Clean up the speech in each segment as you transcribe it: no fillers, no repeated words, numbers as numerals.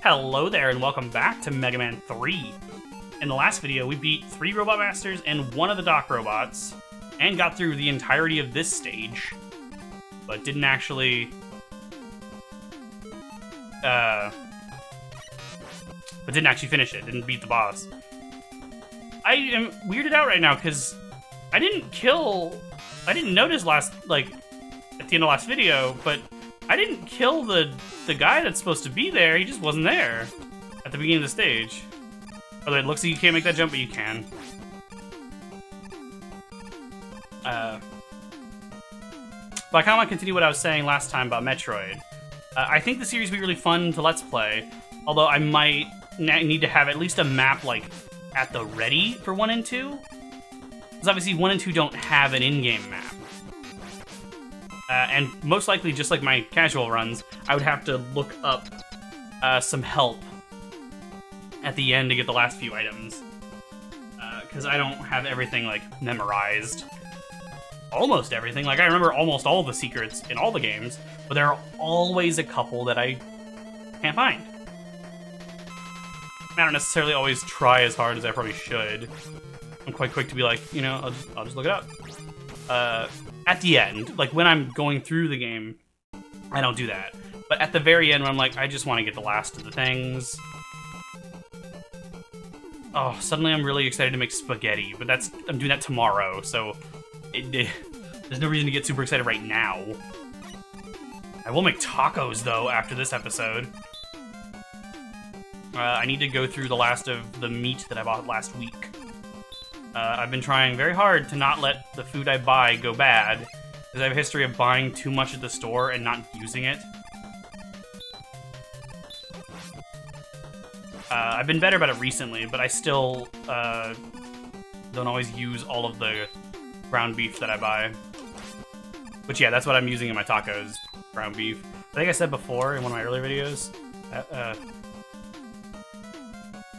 Hello there and welcome back to Mega Man 3. In the last video, we beat 3 Robot Masters and 1 of the Dock Robots, and got through the entirety of this stage, but didn't actually... finish it, didn't beat the boss. I am weirded out right now, because I didn't notice at the end of last video, but I didn't kill the guy that's supposed to be there. He just wasn't there at the beginning of the stage. Although it looks like you can't make that jump, but you can. But I kind of want to continue what I was saying last time about Metroid. I think the series would be really fun to Let's Play, although I might need to have at least a map, like, at the ready for 1 and 2. Because obviously 1 and 2 don't have an in-game map. And most likely, just like my casual runs, I would have to look up some help at the end to get the last few items. Because I don't have everything, like, memorized. Almost everything. Like, I remember almost all the secrets in all the games, but there are always a couple that I can't find. I don't necessarily always try as hard as I probably should. I'm quite quick to be like, you know, I'll just look it up. At the end, like when I'm going through the game, I don't do that. But at the very end, when I'm like, I just want to get the last of the things. Oh, suddenly I'm really excited to make spaghetti, but I'm doing that tomorrow, so there's no reason to get super excited right now. I will make tacos, though, after this episode. I need to go through the last of the meat that I bought last week. I've been trying very hard to not let the food I buy go bad, because I have a history of buying too much at the store and not using it. I've been better about it recently, but I still don't always use all of the ground beef that I buy. But yeah, that's what I'm using in my tacos, ground beef. I think I said before in one of my earlier videos,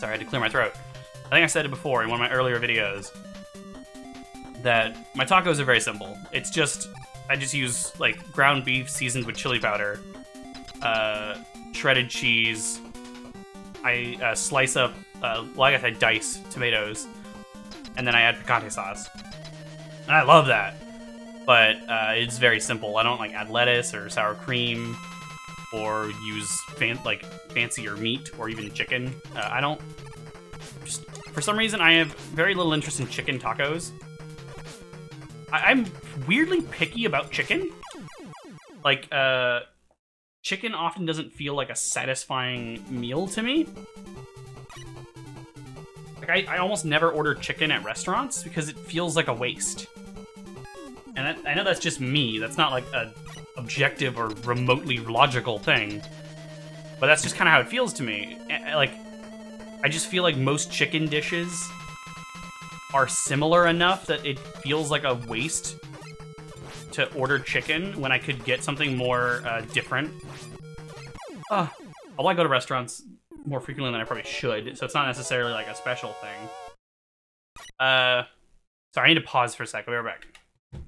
sorry, I had to clear my throat. I think I said it before in one of my earlier videos that my tacos are very simple. It's just, I just use like ground beef seasoned with chili powder, shredded cheese. I slice up, well, I guess I dice tomatoes, and then I add picante sauce. And I love that, but it's very simple. I don't like add lettuce or sour cream or use fancier meat or even chicken. I don't. For some reason, I have very little interest in chicken tacos. I'm weirdly picky about chicken. Like, chicken often doesn't feel like a satisfying meal to me. Like, I almost never order chicken at restaurants because it feels like a waste. And I know that's just me. That's not like an objective or remotely logical thing. But that's just kind of how it feels to me. Like, I just feel like most chicken dishes are similar enough that it feels like a waste to order chicken when I could get something more different. Although I go to restaurants more frequently than I probably should, so it's not necessarily like a special thing. Sorry, I need to pause for a sec. I'll be right back.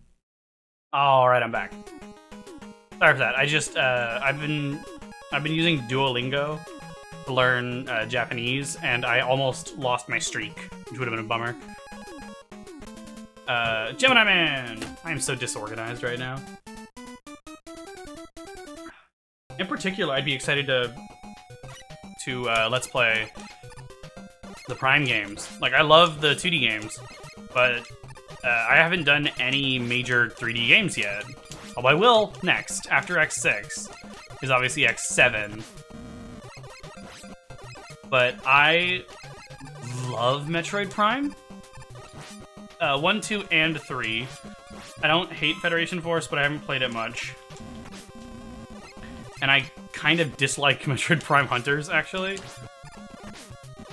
Alright, I'm back. Sorry for that. I just, I've been using Duolingo to learn Japanese, and I almost lost my streak, which would have been a bummer. Gemini Man! I am so disorganized right now. In particular, I'd be excited to Let's Play the Prime games. Like, I love the 2D games, but I haven't done any major 3D games yet. Although I will next, after X6, is obviously X7. But I love Metroid Prime. 1, 2, and 3. I don't hate Federation Force, but I haven't played it much. And I kind of dislike Metroid Prime Hunters, actually.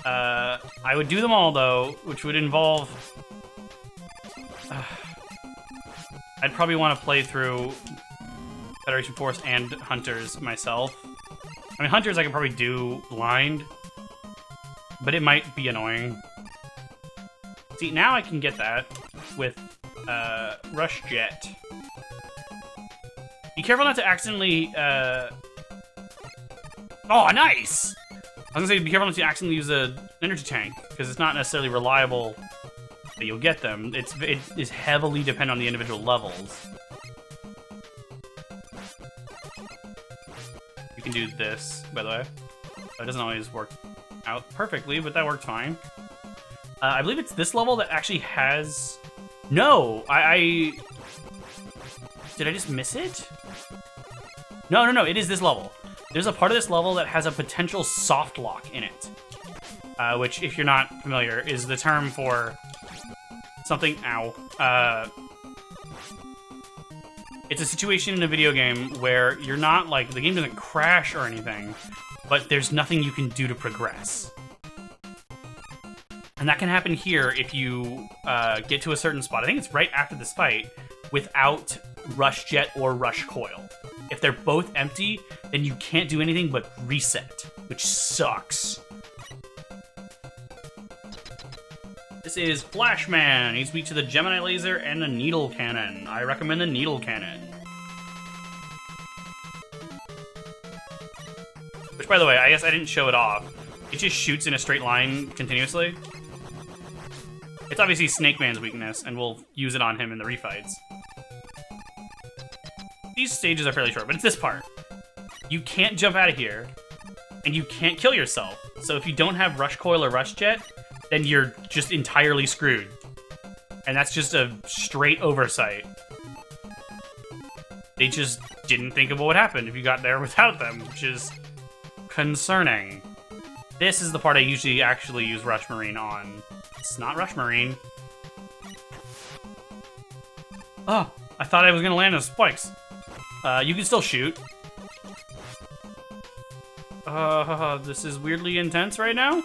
I would do them all, though, which would involve... I'd probably want to play through Federation Force and Hunters myself. I mean, Hunters I could probably do blind, but it might be annoying. See, now I can get that with Rush Jet. Be careful not to accidentally... Oh, nice! I was gonna say, be careful not to accidentally use an energy tank, because it's not necessarily reliable that you'll get them. It is heavily dependent on the individual levels. You can do this, by the way. It doesn't always work out perfectly, but that worked fine. I believe it's this level that actually has... No! Did I just miss it? No, it is this level. There's a part of this level that has a potential soft lock in it. Which, if you're not familiar, is the term for something... Ow. It's a situation in a video game where you're not, like... The game doesn't crash or anything, but there's nothing you can do to progress. And that can happen here if you get to a certain spot. I think it's right after this fight, without Rush Jet or Rush Coil. If they're both empty, then you can't do anything but reset, which sucks. This is Flashman. He's weak to the Gemini Laser and the Needle Cannon. I recommend the Needle Cannon. Which, by the way, I guess I didn't show it off. It just shoots in a straight line continuously. It's obviously Snake Man's weakness, and we'll use it on him in the refights. These stages are fairly short, but it's this part. You can't jump out of here, and you can't kill yourself. So if you don't have Rush Coil or Rush Jet, then you're just entirely screwed. And that's just a straight oversight. They just didn't think of what would happen if you got there without them, which is concerning. This is the part I usually actually use Rush Marine on. It's not Rush Marine. Oh, I thought I was gonna land on spikes. You can still shoot. This is weirdly intense right now.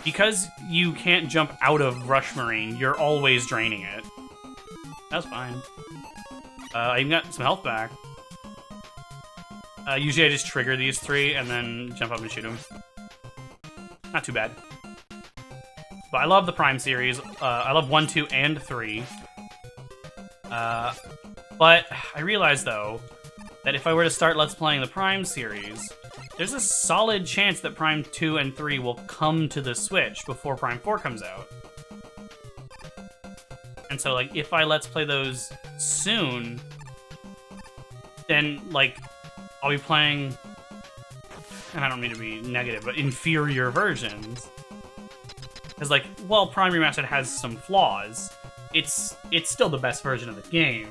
Because you can't jump out of Rush Marine, you're always draining it. That's fine. I even got some health back. Usually I just trigger these three and then jump up and shoot them. Not too bad. But I love the Prime series. I love 1, 2, and 3. But I realized, though, that if I were to start Let's Playing the Prime series, there's a solid chance that Prime 2 and 3 will come to the Switch before Prime 4 comes out. And so, like, if I Let's Play those soon, then, like, I'll be playing... And I don't mean to be negative, but inferior versions. Because, like, while Prime Remastered has some flaws, it's still the best version of the game.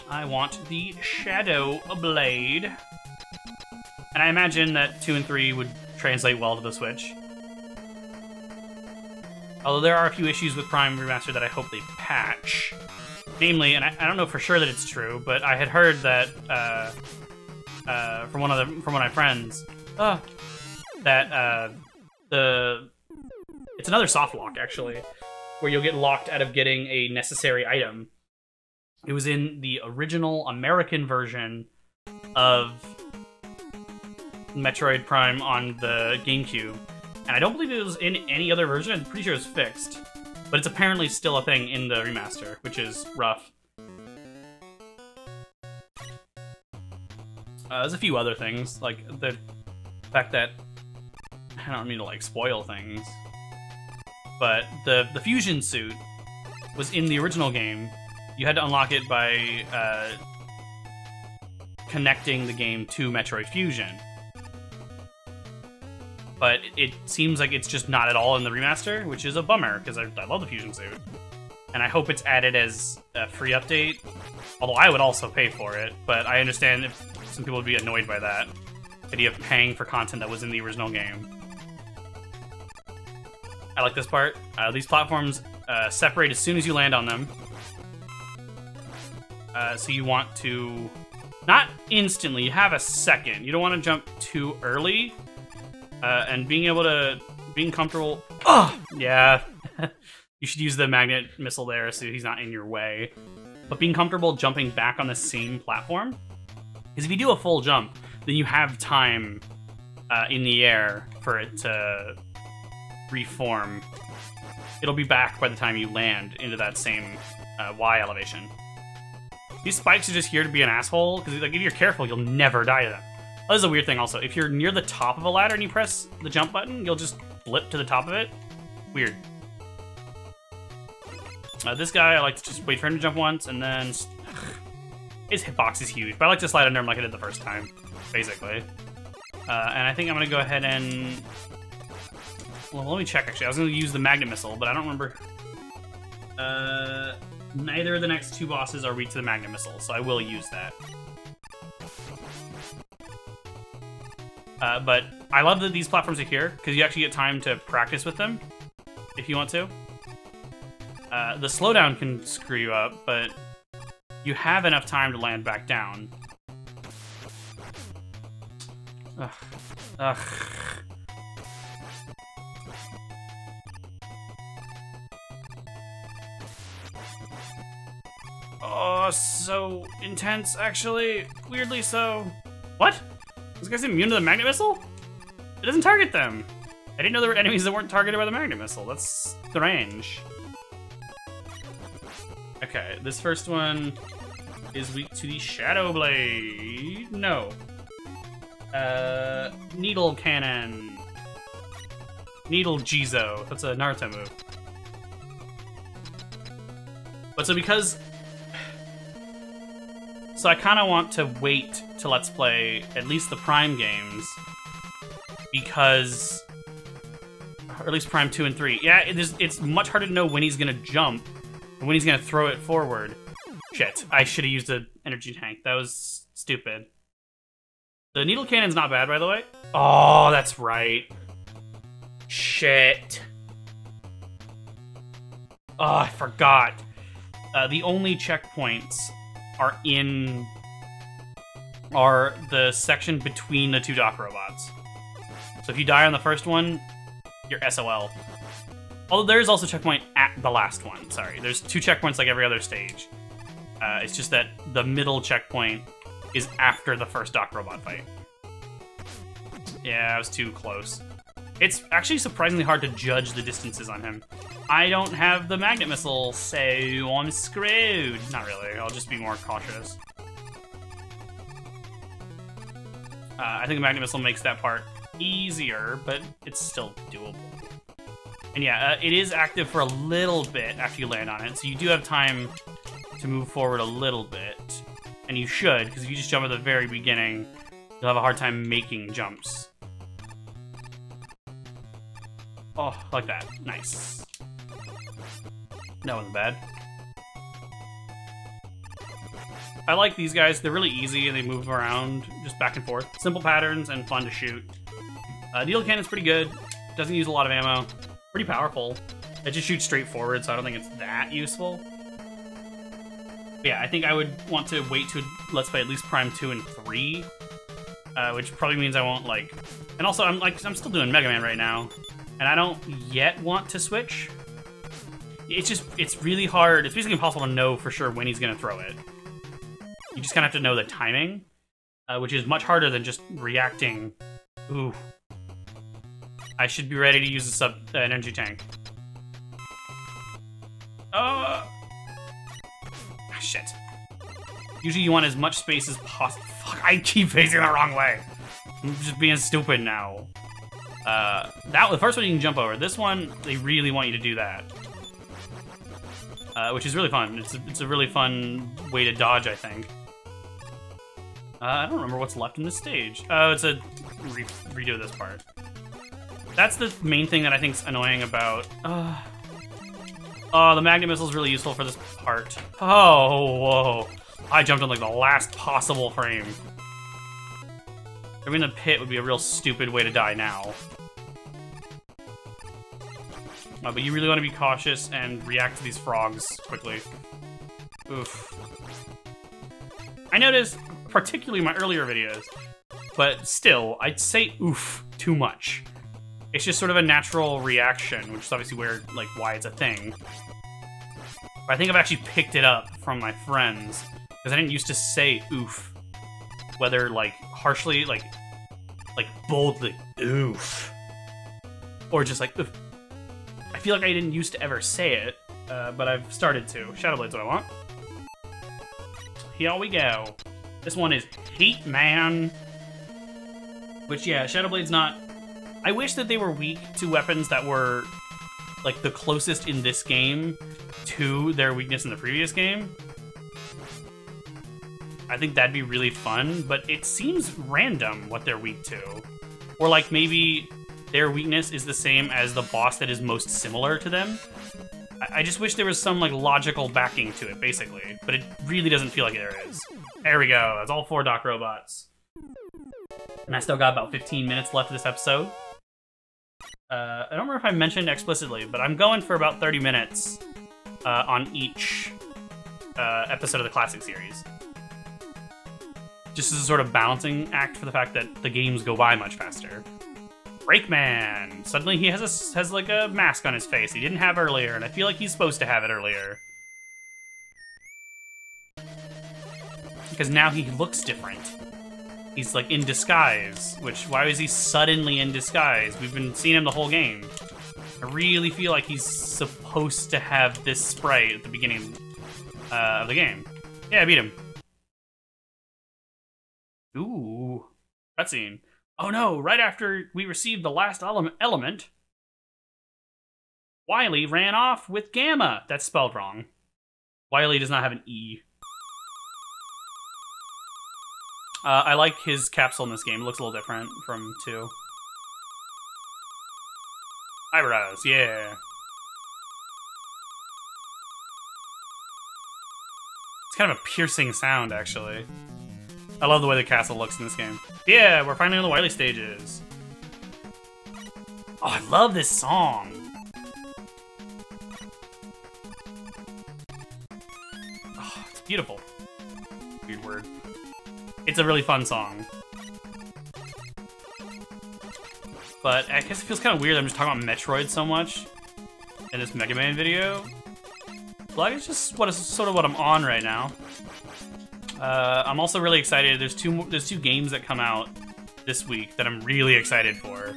I want the Shadow Blade. And I imagine that 2 and 3 would translate well to the Switch. Although there are a few issues with Prime Remastered that I hope they patch. Namely, and I don't know for sure that it's true, but I had heard that from one of my friends that it's another soft lock actually, where you'll get locked out of getting a necessary item. It was in the original American version of Metroid Prime on the GameCube, and I don't believe it was in any other version. I'm pretty sure it's fixed, but it's apparently still a thing in the remaster, which is rough. There's a few other things, like the fact that I don't mean to like spoil things, but the fusion suit was in the original game. You had to unlock it by connecting the game to Metroid Fusion. But it seems like it's just not at all in the remaster, which is a bummer, because I love the fusion suit. And I hope it's added as a free update, although I would also pay for it, but I understand if some people would be annoyed by that. The idea of paying for content that was in the original game. I like this part. These platforms separate as soon as you land on them. So you want to... Not instantly, you have a second. You don't want to jump too early. And being comfortable... Oh! Yeah. You should use the magnet missile there so he's not in your way. But being comfortable jumping back on the same platform. Because if you do a full jump, then you have time in the air for it to reform. It'll be back by the time you land into that same Y elevation. These spikes are just here to be an asshole, because like, if you're careful, you'll never die to them. Oh, this is a weird thing also. If you're near the top of a ladder and you press the jump button, you'll just blip to the top of it. Weird. This guy, I like to just wait for him to jump once, and then... His hitbox is huge, but I like to slide under him like I did the first time, basically. And I think I'm going to go ahead and... Well, let me check, actually. I was going to use the magnet missile, but I don't remember... Neither of the next two bosses are weak to the magnet missile, so I will use that. But I love that these platforms are here, because you actually get time to practice with them, if you want to. The slowdown can screw you up, but you have enough time to land back down. Ugh. Ugh. Oh, so intense, actually. Weirdly so. What? This guy's immune to the magnet missile? It doesn't target them. I didn't know there were enemies that weren't targeted by the magnet missile. That's strange. Okay, this first one is weak to the Shadow Blade. No. Needle Cannon. Needle Jizo. That's a Naruto move. But so because... So I kind of want to wait to Let's Play at least the Prime games. Because... Or at least Prime 2 and 3. Yeah, it's much harder to know when he's going to jump. And when he's going to throw it forward. Shit, I should have used an energy tank. That was stupid. The needle cannon's not bad, by the way. Oh, that's right. Shit. Oh, I forgot. The only checkpoints are the section between the two dock robots. So if you die on the first one, you're SOL. Although there is also a checkpoint at the last one. Sorry, there's 2 checkpoints like every other stage. It's just that the middle checkpoint is after the first dock robot fight. Yeah, I was too close. It's actually surprisingly hard to judge the distances on him. I don't have the magnet missile, so I'm screwed. Not really, I'll just be more cautious. I think the magnet missile makes that part easier, but it's still doable. And yeah, it is active for a little bit after you land on it, so you do have time to move forward a little bit. And you should, because if you just jump at the very beginning, you'll have a hard time making jumps. Oh, like that. Nice. That wasn't bad. I like these guys. They're really easy and they move around just back and forth. Simple patterns and fun to shoot. Needle Cannon's pretty good. Doesn't use a lot of ammo. Pretty powerful. It just shoots straight forward, so I don't think it's that useful. But yeah, I think I would want to wait to Let's Play at least Prime 2 and 3. Which probably means I won't, like... And also, I'm still doing Mega Man right now. And I don't yet want to switch. It's really hard. It's basically impossible to know for sure when he's going to throw it. You just kind of have to know the timing. Which is much harder than just reacting. Ooh. I should be ready to use an energy tank. Shit. Usually you want as much space as possible. Fuck, I keep facing the wrong way. I'm just being stupid now. The first one you can jump over. This one, they really want you to do that. Which is really fun. It's a really fun way to dodge, I think. I don't remember what's left in this stage. Oh, it's a redo this part. That's the main thing that I think's annoying about... Oh, the magnet missile's really useful for this part. Oh, whoa. I jumped on like the last possible frame. I mean, the pit would be a real stupid way to die now. But you really want to be cautious and react to these frogs quickly. Oof. I noticed, particularly in my earlier videos, but still, I'd say oof too much. It's just sort of a natural reaction, which is obviously why it's a thing. But I think I've actually picked it up from my friends, because I didn't used to say oof. Whether, like, harshly, like boldly, oof. Or just like, oof. I feel like I didn't used to ever say it, but I've started to. Shadow Blade's what I want. Here we go. This one is Heat Man. Which, yeah, Shadowblade's not... I wish that they were weak to weapons that were, like, the closest in this game to their weakness in the previous game. I think that'd be really fun, but it seems random what they're weak to. Or, like, maybe their weakness is the same as the boss that is most similar to them. I just wish there was some, like, logical backing to it, basically. But it really doesn't feel like there is. There we go. That's all 4 Doc Robots. And I still got about 15 minutes left of this episode. I don't remember if I mentioned explicitly, but I'm going for about 30 minutes on each episode of the Classic Series. Just as a sort of balancing act for the fact that the games go by much faster. Brakeman! Suddenly he has like a mask on his face he didn't have earlier, and I feel like he's supposed to have it earlier. Because now he looks different. He's like in disguise, which, why is he suddenly in disguise? We've been seeing him the whole game. I really feel like he's supposed to have this sprite at the beginning of the game. Yeah, I beat him. Ooh, cutscene. Oh no, right after we received the last element, Wily ran off with Gamma. That's spelled wrong. Wily does not have an E. I like his capsule in this game. It looks a little different from 2. Eyebrows, yeah. It's kind of a piercing sound, actually. I love the way the castle looks in this game. Yeah, we're finally on the Wily stages. Oh, I love this song. Oh, it's beautiful. Weird word. It's a really fun song. But I guess it feels kind of weird that I'm just talking about Metroid so much in this Mega Man video. Like, it's just sort of what I'm on right now. I'm also really excited. There's two games that come out this week that I'm really excited for.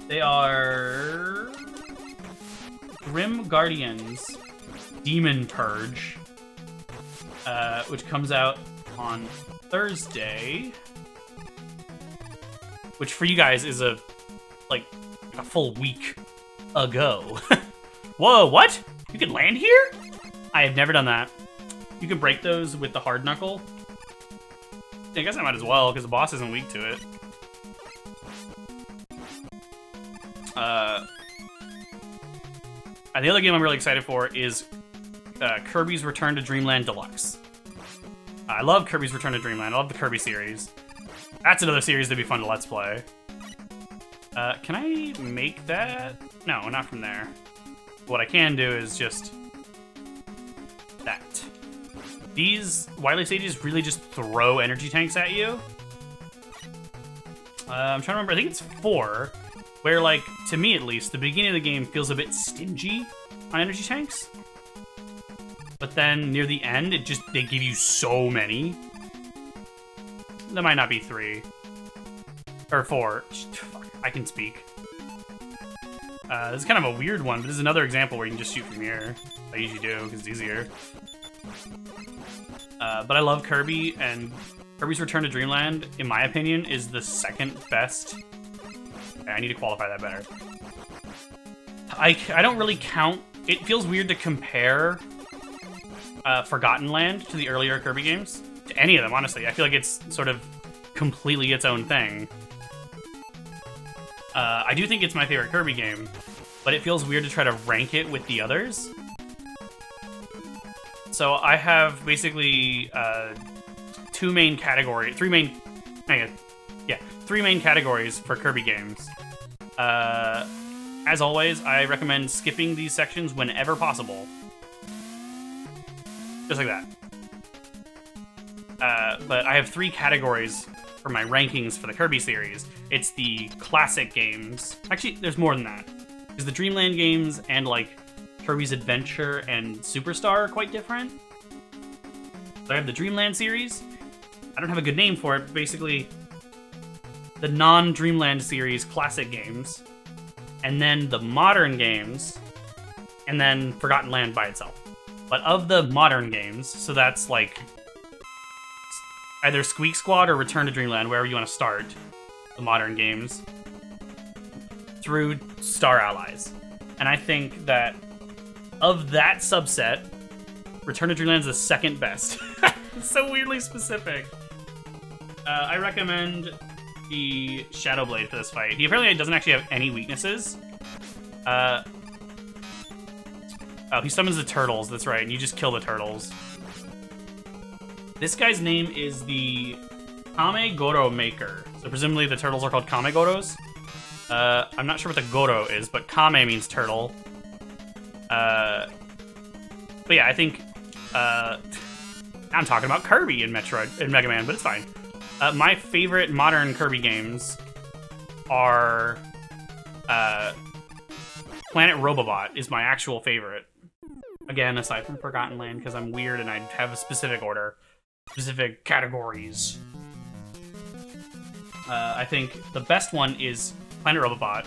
They are Grim Guardians Demon Purge, which comes out on Thursday. Which for you guys is a full week ago. Whoa, what? You can land here? I have never done that. You can break those with the hard knuckle. I guess I might as well, because the boss isn't weak to it. And the other game I'm really excited for is Kirby's Return to Dreamland Deluxe. I love Kirby's Return to Dreamland. I love the Kirby series. That's another series that'd be fun to Let's Play. Can I make that? No, not from there. What I can do is just that. These Wily stages really just throw energy tanks at you. I'm trying to remember, I think it's 4, where, like, to me at least, the beginning of the game feels a bit stingy on energy tanks. But then near the end, they give you so many. That might not be 3. Or 4. Fuck, I can speak. This is kind of a weird one, but this is another example where you can just shoot from here. I usually do, because it's easier. But I love Kirby, and Kirby's Return to Dreamland, in my opinion, is the second best. Okay, I need to qualify that better. I don't really count... It feels weird to compare Forgotten Land to the earlier Kirby games. To any of them, honestly. I feel like it's sort of completely its own thing. I do think it's my favorite Kirby game, but it feels weird to try to rank it with the others. So I have basically three main categories for Kirby games. As always, I recommend skipping these sections whenever possible. Just like that. But I have 3 categories for my rankings for the Kirby series. It's the classic games. Actually, there's more than that. Because the Dreamland games and, like, Kirby's Adventure and Superstar are quite different. So I have the Dreamland series. I don't have a good name for it, but basically the non-Dreamland series classic games, and then the modern games, and then Forgotten Land by itself. But of the modern games, so that's like, either Squeak Squad or Return to Dreamland, wherever you want to start the modern games, through Star Allies. And I think that of that subset, Return to Dreamland is the second best. It's so weirdly specific. I recommend the Shadow Blade for this fight. He apparently doesn't actually have any weaknesses. Oh, he summons the turtles, that's right, and you just kill the turtles. This guy's name is the Kame Goro Maker. So presumably the turtles are called Kame Goros. I'm not sure what the Goro is, but Kame means turtle. But yeah, I think I'm talking about Kirby in Mega Man, but it's fine. My favorite modern Kirby games are Planet Robobot is my actual favorite. Again, aside from Forgotten Land, because I'm weird and I have a specific order, specific categories. I think the best one is Planet Robobot,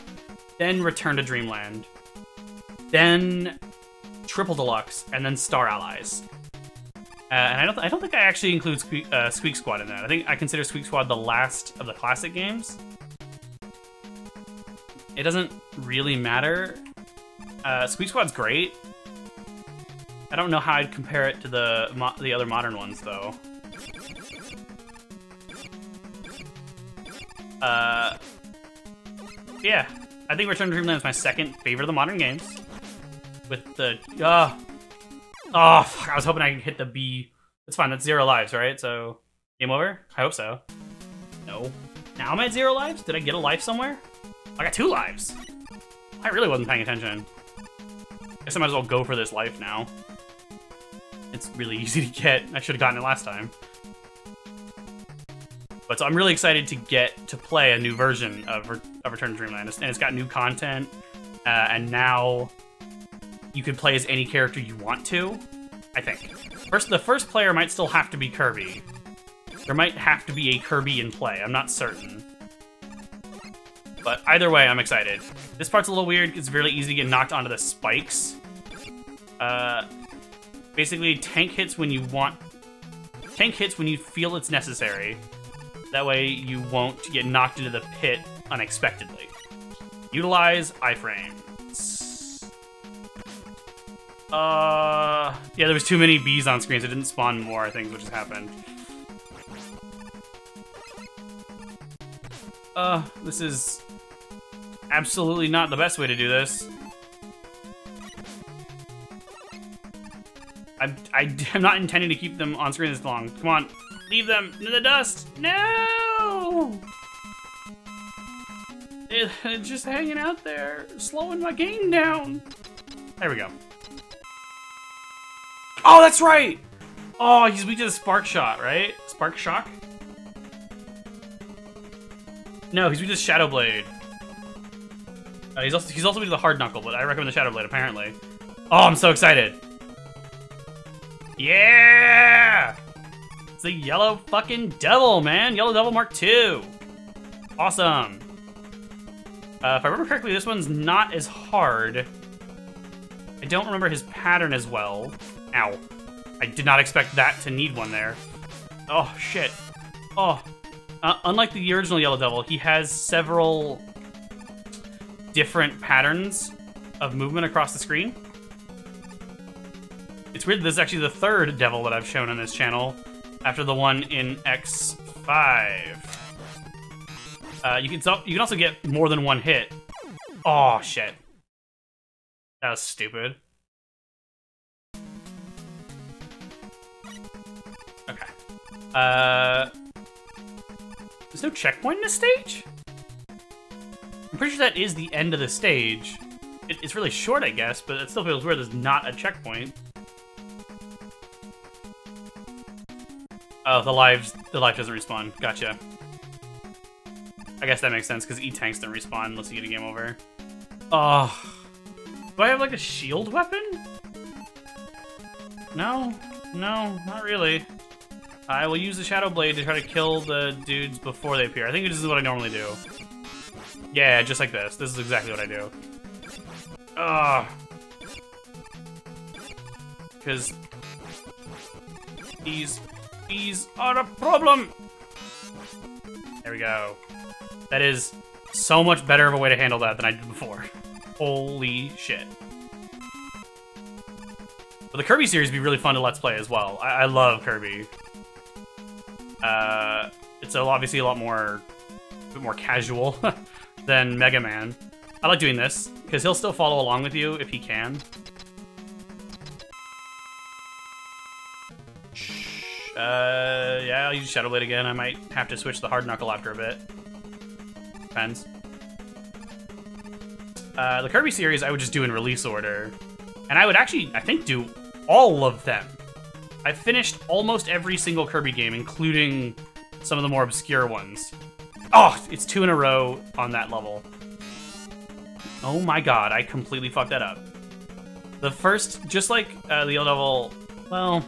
then Return to Dreamland, then Triple Deluxe, and then Star Allies. And I don't think I actually include Squeak Squad in that. I think I consider Squeak Squad the last of the classic games. It doesn't really matter. Squeak Squad's great. I don't know how I'd compare it to the other modern ones, though. Yeah, I think Return to Dreamland is my second favorite of the modern games. With the oh, fuck, I was hoping I could hit the B. It's fine, that's 0 lives, right? So, game over? I hope so. No. Now I'm at 0 lives? Did I get a life somewhere? I got 2 lives. I really wasn't paying attention. Guess I might as well go for this life now. It's really easy to get. I should have gotten it last time. But so I'm really excited to get to play a new version of Return to Dreamland. And it's got new content. And now you can play as any character you want to, I think. The first player might still have to be Kirby. There might have to be a Kirby in play. I'm not certain. But either way, I'm excited. This part's a little weird. It's really easy to get knocked onto the spikes. Basically, tank hits when you want. Tank hits when you feel it's necessary. That way, you won't get knocked into the pit unexpectedly. Utilize iframes. Yeah, there was too many bees on screen, so it didn't spawn more, I think, which has happened. This is absolutely not the best way to do this. I'm not intending to keep them on screen this long. Come on, leave them in the dust. No! They're just hanging out there, slowing my game down. There we go. Oh, that's right! Oh, he's weak to the Spark Shot, right? Spark Shock? No, he's weak to the Shadow Blade. He's also weak to the Hard Knuckle, but I recommend the Shadow Blade, apparently. Oh, I'm so excited. Yeah! It's the Yellow fucking Devil, man. Yellow Devil Mark II. Awesome. If I remember correctly, this one's not as hard. I don't remember his pattern as well. Ow. I did not expect that to need one there. Oh, shit. Oh. Unlike the original Yellow Devil, he has several different patterns of movement across the screen. It's weird that this is actually the third Devil that I've shown on this channel, after the one in X5. You can also get more than one hit. Oh, shit. That was stupid. Okay. There's no checkpoint in this stage? I'm pretty sure that is the end of the stage. It's really short, I guess, but it still feels weird there's not a checkpoint. Oh, the life doesn't respawn. Gotcha. I guess that makes sense, because E-tanks don't respawn unless you get a game over. Oh. Do I have, like, a shield weapon? No. No, not really. I will use the Shadow Blade to try to kill the dudes before they appear. I think this is what I normally do. Yeah, just like this. This is exactly what I do. Ugh. Because these These are a problem. There we go. That is so much better of a way to handle that than I did before. Holy shit. But the Kirby series would be really fun to Let's Play as well. I love Kirby. It's obviously a bit more casual than Mega Man. I like doing this, because he'll still follow along with you if he can. Yeah, I'll use Shadow Blade again. I might have to switch the Hard Knuckle after a bit. Depends. The Kirby series I would just do in release order. And I would actually, I think, do all of them. I've finished almost every single Kirby game, including some of the more obscure ones. Oh, it's 2 in a row on that level. Oh my god, I completely fucked that up. The first, just like the other level, well,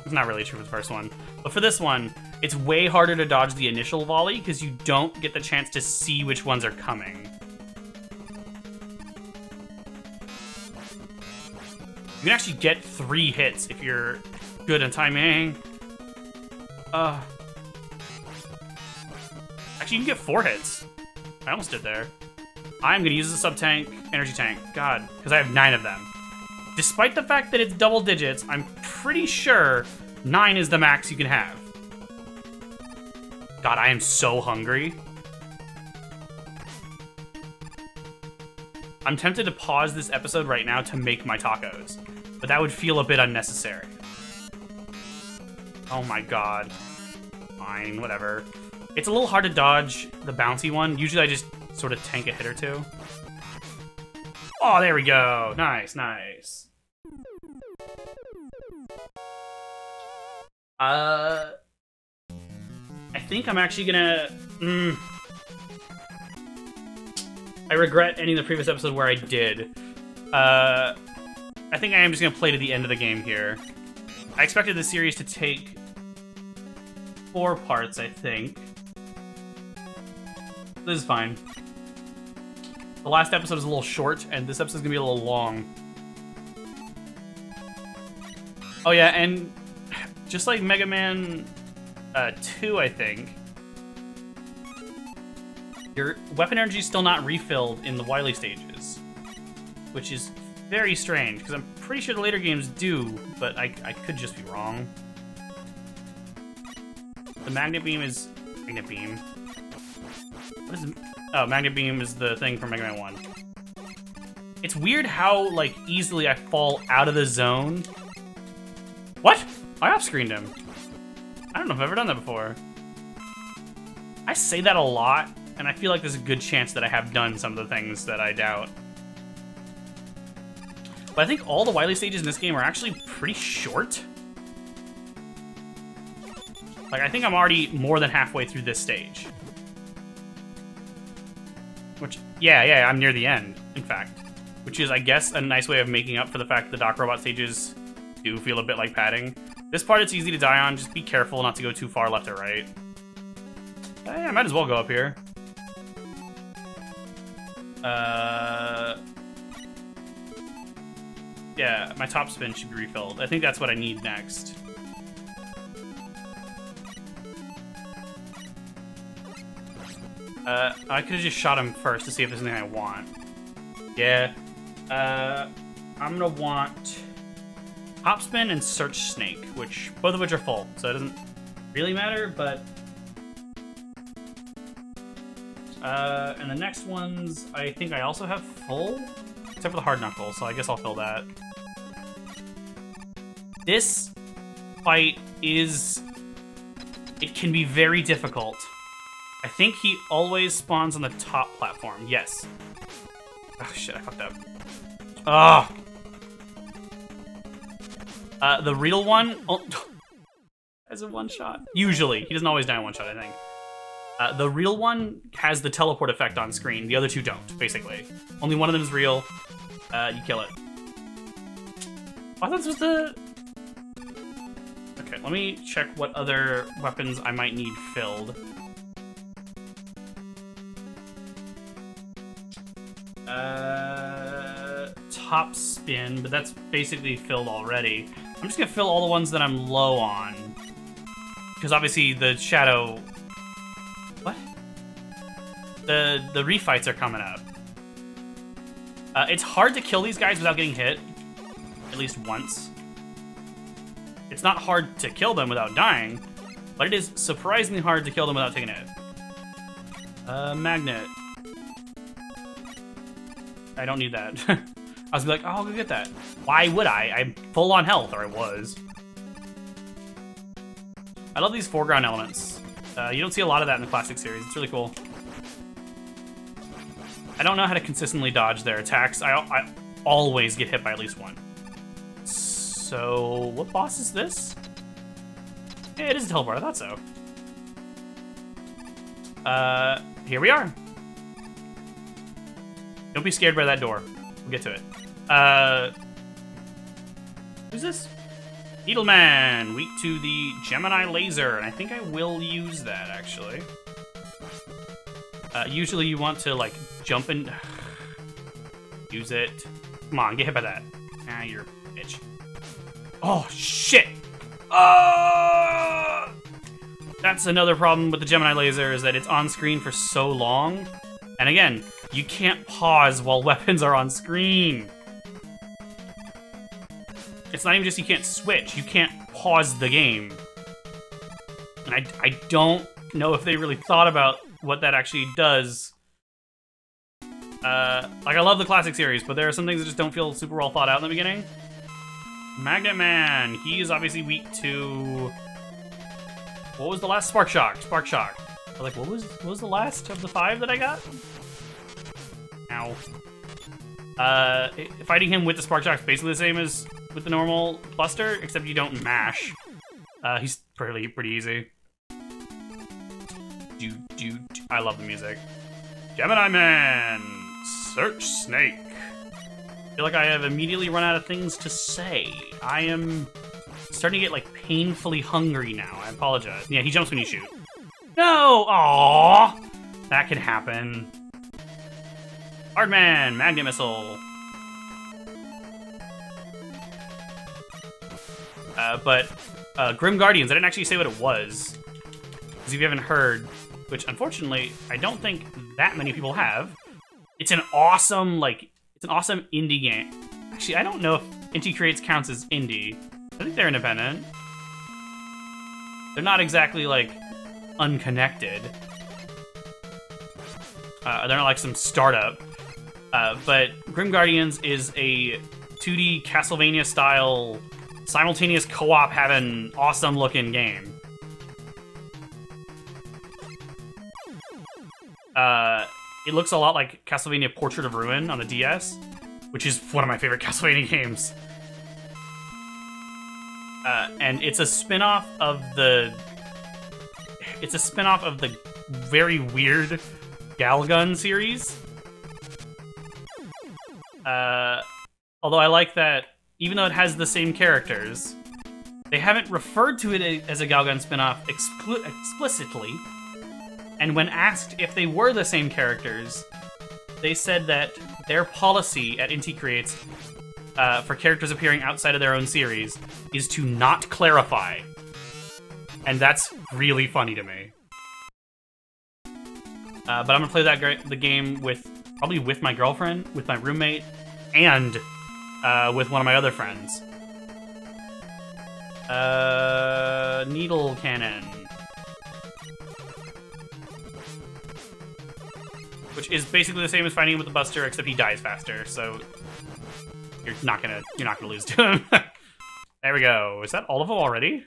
it's not really true for the first one. But for this one, it's way harder to dodge the initial volley because you don't get the chance to see which ones are coming. You can actually get 3 hits if you're good at timing. Actually, you can get 4 hits. I almost did there. I'm gonna use the sub-tank, energy tank. God, because I have 9 of them. Despite the fact that it's double digits, I'm pretty sure 9 is the max you can have. God, I am so hungry. I'm tempted to pause this episode right now to make my tacos, but that would feel a bit unnecessary. Oh my god. Fine, whatever. It's a little hard to dodge the bouncy one. Usually I just sort of tank a hit or two. Oh, there we go. Nice, nice. I think I'm actually gonna... I regret ending the previous episode where I did. I think I am just gonna play to the end of the game here. I expected the series to take 4 parts, I think. This is fine. The last episode is a little short, and this episode's gonna be a little long. Oh yeah, and just like Mega Man 2, I think, your weapon energy is still not refilled in the Wily stages, which is very strange, because I'm pretty sure the later games do, but I could just be wrong. The Magnet Beam is... Magnet Beam? What is it? Oh, Magnet Beam is the thing from Mega Man 1. It's weird how, like, easily I fall out of the zone. What? I off-screened him. I don't know if I've ever done that before. I say that a lot, and I feel like there's a good chance that I have done some of the things that I doubt. But I think all the Wily stages in this game are actually pretty short. Like, I think I'm already more than halfway through this stage. Which, yeah, I'm near the end, in fact. Which is, I guess, a nice way of making up for the fact that the Doc Robot stages do feel a bit like padding. This part, it's easy to die on. Just be careful not to go too far left or right. I might as well go up here. Yeah, my top spin should be refilled. I think that's what I need next. I could have just shot him first to see if there's anything I want. Yeah. I'm gonna want Hop Spin and Search Snake, which both of which are full, so it doesn't really matter, but... and the next ones, I think I also have full, except for the Hard Knuckle, so I guess I'll fill that. This fight is... It can be very difficult. I think he always spawns on the top platform. Yes. Oh, shit, I fucked up. Ah. The real one... Oh, as a one-shot. Usually. He doesn't always die in one-shot, I think. The real one has the teleport effect on screen. The other two don't, basically. Only one of them is real. You kill it. Oh, I thought this was the... Okay, let me check what other weapons I might need filled. Top spin, but that's basically filled already. I'm just gonna fill all the ones that I'm low on. because obviously the shadow... What? The refights are coming up. It's hard to kill these guys without getting hit. At least once. It's not hard to kill them without dying, but it is surprisingly hard to kill them without taking a hit. Magnet. I don't need that. I was like, oh, I'll go get that. Why would I? I'm full on health, or I was. I love these foreground elements. You don't see a lot of that in the classic series. It's really cool. I don't know how to consistently dodge their attacks. I always get hit by at least one. So, what boss is this? Yeah, it is a teleport. I thought so. Here we are. Don't be scared by that door. We'll get to it. Who's this? Needleman, weak to the Gemini laser, and I think I will use that, actually. Usually you want to, like, jump and... use it. Come on, get hit by that. Ah, you're a bitch. Oh, shit! That's another problem with the Gemini laser, is that it's on screen for so long. And again, you can't pause while weapons are on screen. It's not even just you can't switch, you can't pause the game. And I don't know if they really thought about what that actually does. Like, I love the classic series, but there are some things that just don't feel super well thought out in the beginning. Magnet Man, he is obviously weak to... What was the last? Spark Shock. Spark Shock. Like, what was the last of the 5 that I got? Ow. Fighting him with the Spark Shock is basically the same as with the normal Buster, except you don't mash. He's pretty easy. I love the music. Gemini Man! Search Snake. I feel like I have immediately run out of things to say. I am starting to get, like, painfully hungry now. I apologize. Yeah, he jumps when you shoot. No! Aww! That can happen. Hardman, Magnet Missile. But Grim Guardians, I didn't actually say what it was. Because if you haven't heard, which unfortunately, I don't think that many people have, it's an awesome, indie game. Actually, I don't know if Inti Creates counts as indie. I think they're independent. They're not exactly, like, unconnected. They're not like some startup. But Grim Guardians is a 2D Castlevania-style, simultaneous co-op having awesome-looking game. It looks a lot like Castlevania Portrait of Ruin on the DS, which is one of my favorite Castlevania games. And it's a spin-off of the... It's a spin-off of the very weird Galgun series. Although I like that, even though it has the same characters, they haven't referred to it as a Galgun spin-off explicitly. And when asked if they were the same characters, they said that their policy at Inti Creates for characters appearing outside of their own series is to not clarify. And that's really funny to me. But I'm gonna play the game probably with my girlfriend, with my roommate, and with one of my other friends. Needle Cannon. Which is basically the same as fighting him with the Buster, except he dies faster, so you're not gonna lose to him. There we go. Is that all of them already?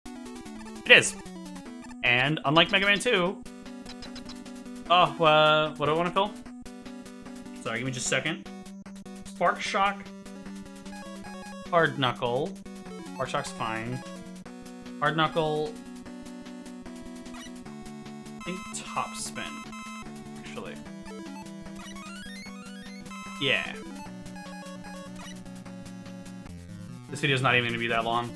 It is. And unlike Mega Man 2, what do I want to fill? Sorry, give me just a second. Spark Shock. Hard Knuckle. Spark Shock's fine. Hard Knuckle. I think Top Spin, actually. Yeah. This video's not even going to be that long.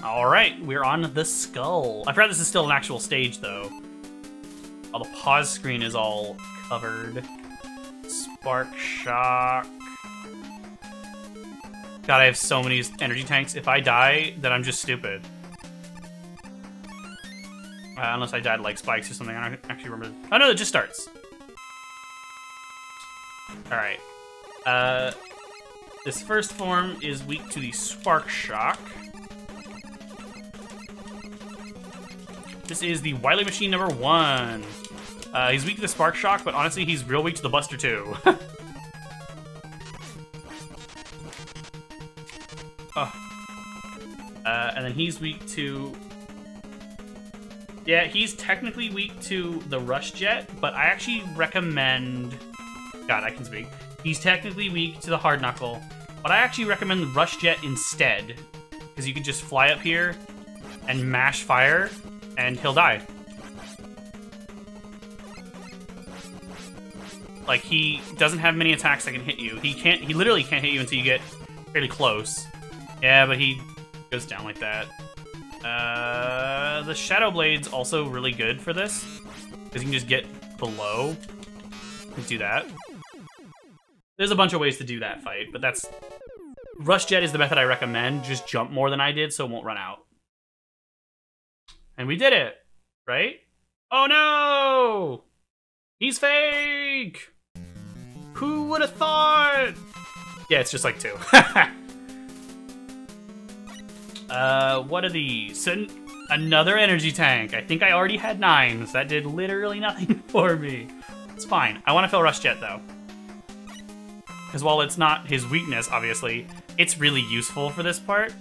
Alright, we're on the skull. I forgot this is still an actual stage, though. Oh, the pause screen is all covered. Spark Shock. God, I have so many energy tanks. If I die, then I'm just stupid. Unless I died like spikes or something. I don't actually remember. Oh no, it just starts. Alright. This first form is weak to the Spark Shock. This is the Wily Machine number 1. He's weak to the Spark Shock, but honestly, he's real weak to the Buster too. And then he's weak to... Yeah, he's technically weak to the Rush Jet, but I actually recommend... God, I can speak. He's technically weak to the Hard Knuckle, but I actually recommend the Rush Jet instead, because you can just fly up here and mash fire, and he'll die. Like, he doesn't have many attacks that can hit you. He literally can't hit you until you get fairly close. Yeah, but he goes down like that. The Shadow Blade's also really good for this, because you can just get below and do that. There's a bunch of ways to do that fight, but that's... Rush Jet is the method I recommend. Just jump more than I did, so it won't run out. And we did it, right? Oh no! He's fake! Who would have thought? Yeah, it's just like 2. What are these? Another energy tank. I think I already had 9, so that did literally nothing for me. It's fine. I want to fill Rush Jet, though. Because while it's not his weakness, obviously, it's really useful for this part.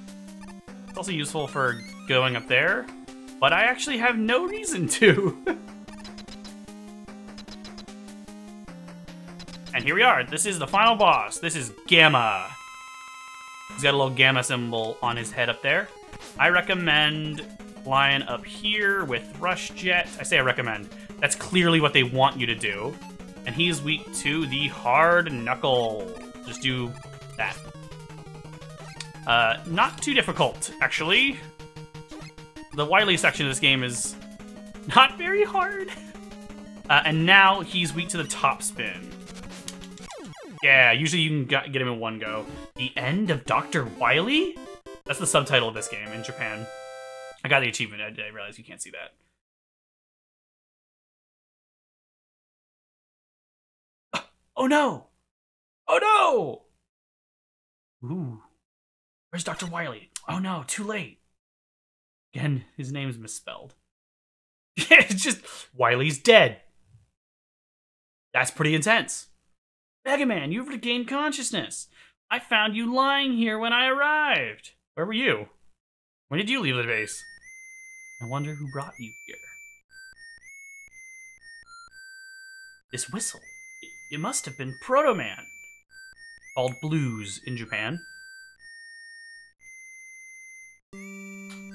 It's also useful for going up there, but I actually have no reason to. And here we are. This is the final boss. This is Gamma. He's got a little Gamma symbol on his head up there. I recommend flying up here with Rush Jet. I say I recommend. That's clearly what they want you to do. And he's weak to the Hard Knuckle. Just do that. Not too difficult, actually. The Wily section of this game is not very hard. And now he's weak to the top spin. Yeah, usually you can get him in one go. The End of Dr. Wily? That's the subtitle of this game in Japan. I got the achievement. I realized you can't see that. Oh no! Oh no! Ooh. Where's Dr. Wily? Oh no, too late. Again, his name's misspelled. It's just, Wily's dead. That's pretty intense. Mega Man, you've regained consciousness. I found you lying here when I arrived. Where were you? When did you leave the base? I wonder who brought you here. This whistle. It must have been Proto Man. Called Blues in Japan.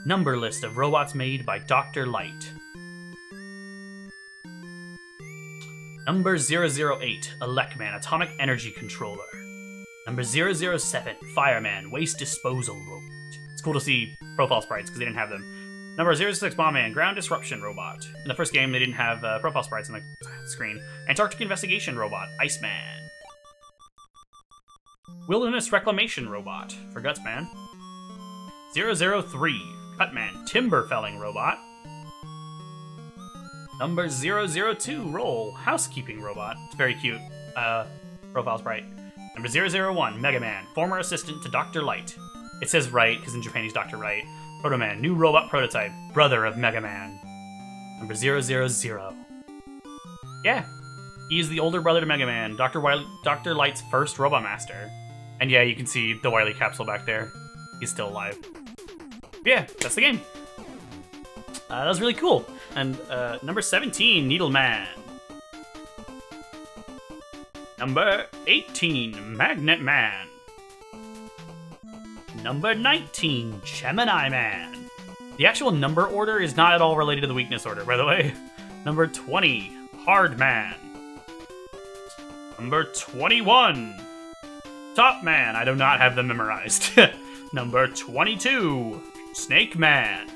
Number list of robots made by Dr. Light. Number 008, Elecman, Atomic Energy Controller. Number 007, Fireman, Waste Disposal Robot. It's cool to see profile sprites because they didn't have them. Number 06, Bombman, Ground Disruption Robot. In the first game, they didn't have profile sprites on the screen. Antarctic Investigation Robot, Iceman. Wilderness Reclamation Robot, for Gutsman. 003, Cutman, Timber Felling Robot. Number 002, Roll, Housekeeping Robot. It's very cute. Profile sprite. Number 001, Mega Man, former assistant to Dr. Light. It says Wright, because in Japan he's Dr. Wright. Proto Man, new robot prototype, brother of Mega Man. Number 000. Yeah, he is the older brother to Mega Man, Dr. Light's first Robot Master. And yeah, you can see the Wily capsule back there. He's still alive. But yeah, that's the game. That was really cool. And number 17, Needleman. Number 18, Magnet Man. Number 19, Gemini Man. The actual number order is not at all related to the weakness order, by the way. Number 20, Hard Man. Number 21, Top Man. I do not have them memorized. Number 22, Snake Man.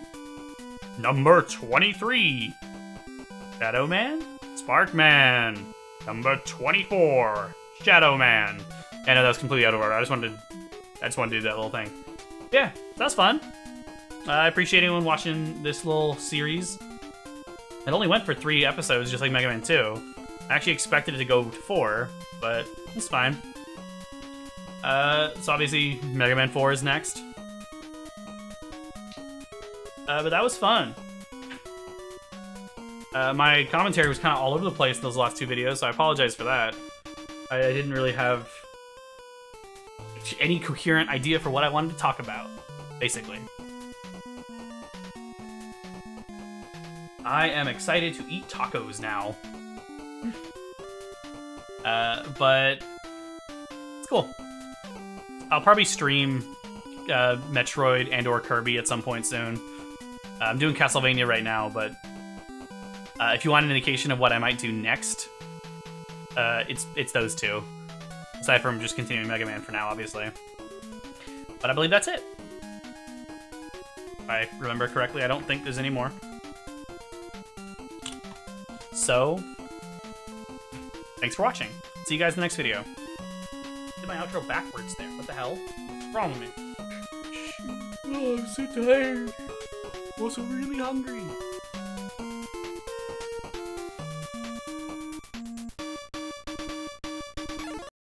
Number 23, Shadow Man? Spark Man. Number 24, Shadow Man. I know that was completely out of order. I just wanted to I just wanted to do that little thing. Yeah, that's fun. I appreciate anyone watching this little series. It only went for 3 episodes, just like Mega Man 2. I actually expected it to go to 4, but it's fine. So obviously Mega Man 4 is next. But that was fun. My commentary was kind of all over the place in those last 2 videos, so I apologize for that. I didn't really have any coherent idea for what I wanted to talk about, basically. I am excited to eat tacos now. But it's cool. I'll probably stream Metroid and or Kirby at some point soon. I'm doing Castlevania right now, but if you want an indication of what I might do next, it's those 2. Aside from just continuing Mega Man for now, obviously. But I believe that's it. If I remember correctly, I don't think there's any more. So, thanks for watching. See you guys in the next video. Did my outro backwards there. What the hell? What's wrong with me? Oh, I'm so tired. I'm also really hungry.